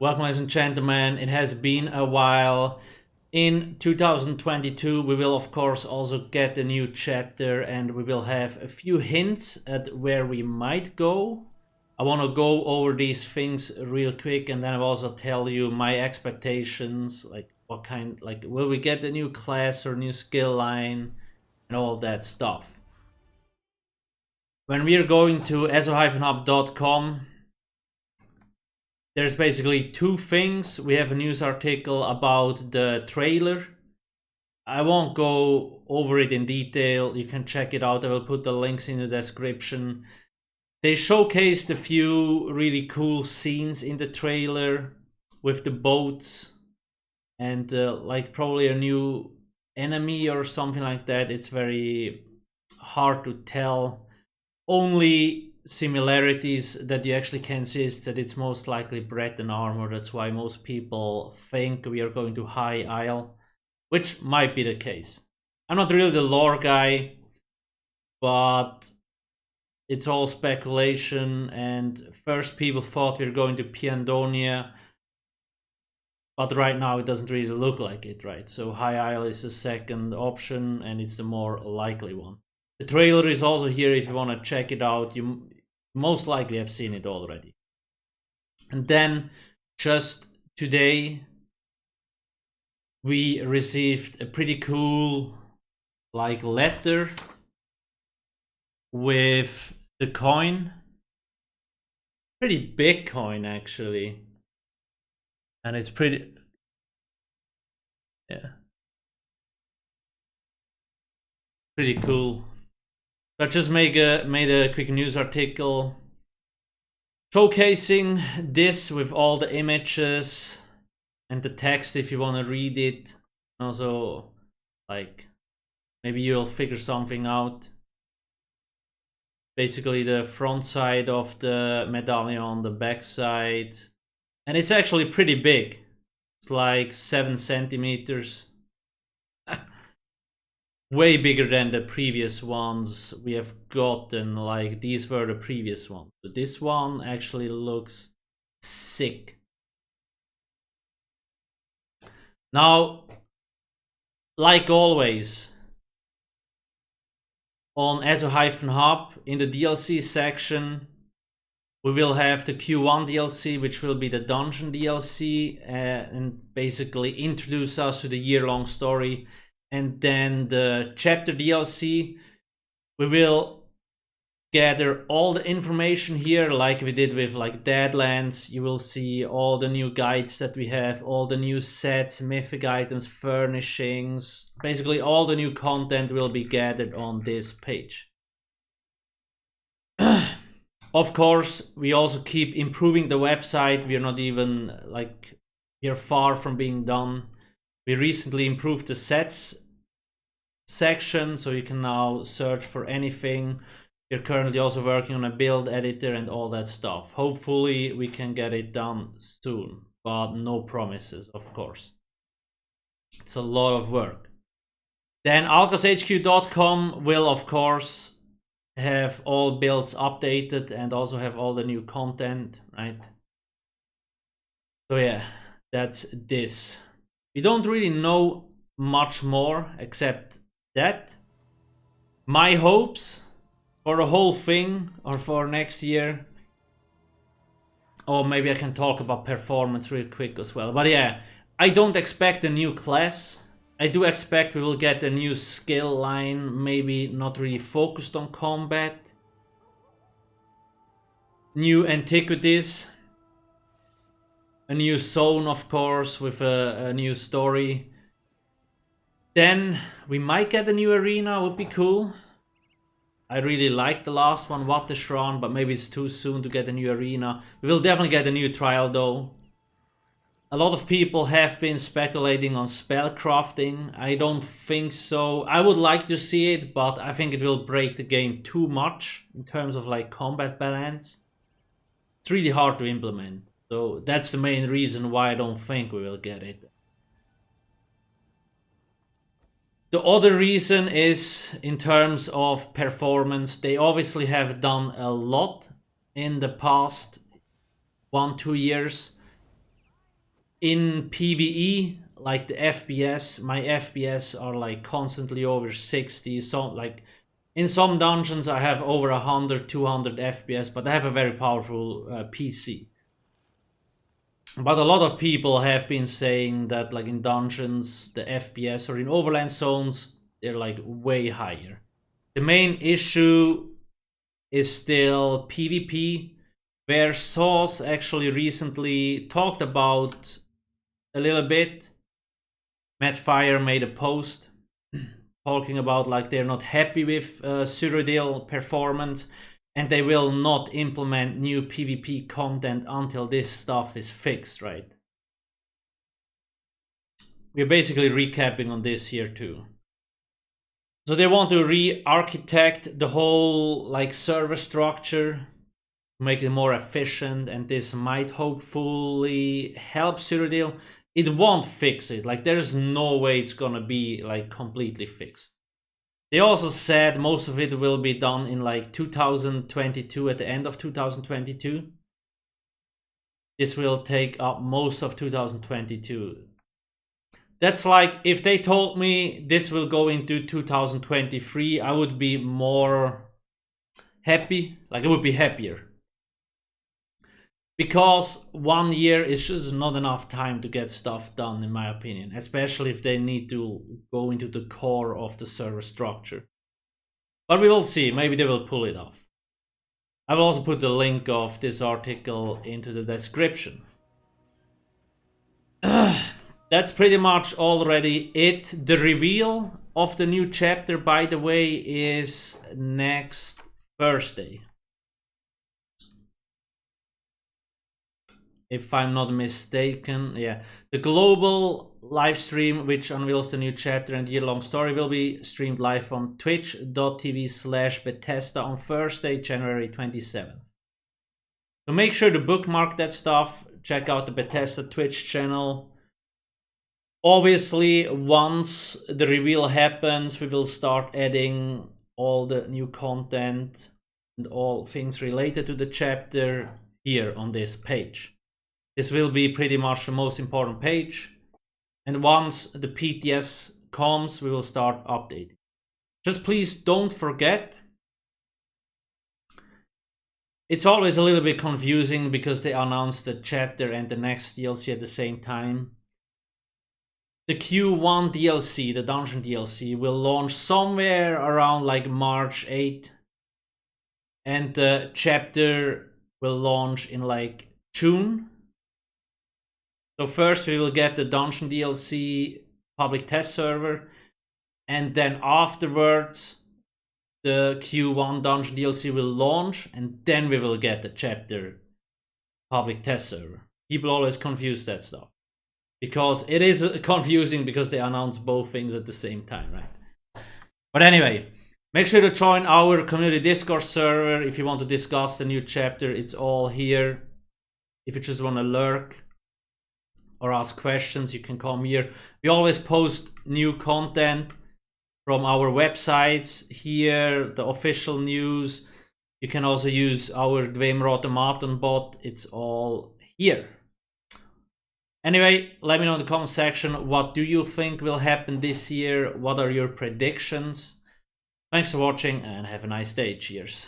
Welcome, ladies and gentlemen. It has been a while. In 2022, we will of course also get a new chapter and we will have a few hints at where we might go. I want to go over these things real quick and then I'll also tell you my expectations, like what kind, like will we get a new class or new skill line and all that stuff. When we are going to ESO-hub.com, there's basically two things. We have a news article about the trailer. I won't go over it in detail. You can check it out. I will put the links in the description. They showcased a few really cool scenes in the trailer with the boats and like probably a new enemy or something like that. It's very hard to tell. Only similarities that you actually can see is that it's most likely bread and armor. That's why most people think we are going to High Isle, which might be the case. I'm not really the lore guy, but it's all speculation, and first people thought we were going to Piandonia, but right now it doesn't really look like it, right? So High Isle is the second option and it's the more likely one. The trailer is also here if you want to check it out. You most likely have seen it already. And then just today we received a pretty cool like letter with the coin. Pretty big coin actually. And it's pretty, yeah, pretty cool. I just made a quick news article showcasing this with all the images and the text if you want to read it. Also, like, maybe you'll figure something out. Basically the front side of the medallion, the back side. And it's actually pretty big. It's like 7 centimeters. Way bigger than the previous ones we have gotten. Like, these were the previous ones, but this one actually looks sick. Now, like always, on ESO-Hub in the DLC section, we will have the Q1 DLC, which will be the dungeon DLC, and basically introduce us to the year-long story. And then the chapter DLC, we will gather all the information here like we did with like Deadlands. You will see all the new guides that we have, all the new sets, mythic items, furnishings. Basically all the new content will be gathered on this page. Of course, we also keep improving the website. We're not even like, we're far from being done. We recently improved the sets section, so you can now search for anything. We're currently also working on a build editor and all that stuff. Hopefully we can get it done soon, but no promises, of course. It's a lot of work. Then alcasthq.com will of course have all builds updated and also have all the new content, right? So yeah, that's this. We don't really know much more except that. My hopes for the whole thing, or for next year, or maybe I can talk about performance real quick as well. But yeah, I don't expect a new class. I do expect we will get a new skill line, maybe not really focused on combat. New antiquities. A new zone, of course, with a new story. Then we might get a new arena, would be cool. I really like the last one, What the Shron, but maybe it's too soon to get a new arena. We will definitely get a new trial though. A lot of people have been speculating on spell crafting. I don't think so. I would like to see it, but I think it will break the game too much in terms of like combat balance. It's really hard to implement. So that's the main reason why I don't think we will get it. The other reason is in terms of performance. They obviously have done a lot in the past 1-2 years. in PvE, like the FPS, my FPS are like constantly over 60. So like in some dungeons I have over 100, 200 FPS, but I have a very powerful PC. But a lot of people have been saying that like in dungeons, the FPS or in overland zones, they're like way higher. The main issue is still PvP, where Sauce actually recently talked about a little bit. Matt Fire made a post talking about like they're not happy with Cyrodiil performance, and they will not implement new PvP content until this stuff is fixed, right? We're basically recapping on this here too. So they want to re-architect the whole like server structure, make it more efficient, and this might hopefully help Cyrodiil. It won't fix it. Like there's no way it's gonna be like completely fixed. They also said most of it will be done in like 2022, at the end of 2022. This will take up most of 2022. That's like, if they told me this will go into 2023, I would be more happy. Like I would be happier. Because 1 year is just not enough time to get stuff done, in my opinion. Especially if they need to go into the core of the server structure. But we will see. Maybe they will pull it off. I will also put the link of this article into the description. That's pretty much already it. The reveal of the new chapter, by the way, is next Thursday. If I'm not mistaken, yeah. The global live stream, which unveils the new chapter and year-long story, will be streamed live on twitch.tv/Bethesda on Thursday, January 27th. So make sure to bookmark that stuff. Check out the Bethesda Twitch channel. Obviously, once the reveal happens, we will start adding all the new content and all things related to the chapter here on this page. This will be pretty much the most important page. And once the PTS comes, we will start updating. Just please don't forget. It's always a little bit confusing because they announced the chapter and the next DLC at the same time. The Q1 DLC, the Dungeon DLC, will launch somewhere around like March 8th. And the chapter will launch in like June. So first we will get the Dungeon DLC public test server, and then afterwards the Q1 Dungeon DLC will launch, and then we will get the chapter public test server. People always confuse that stuff, because it is confusing because they announce both things at the same time, right? But anyway, make sure to join our community Discord server if you want to discuss the new chapter. It's all here. If you just want to lurk or ask questions, you can come here. We always post new content from our websites here, the official news. You can also use our Dwemer Automaton bot. It's all here. Anyway, let me know in the comment section, what do you think will happen this year? What are your predictions? Thanks for watching and have a nice day. Cheers.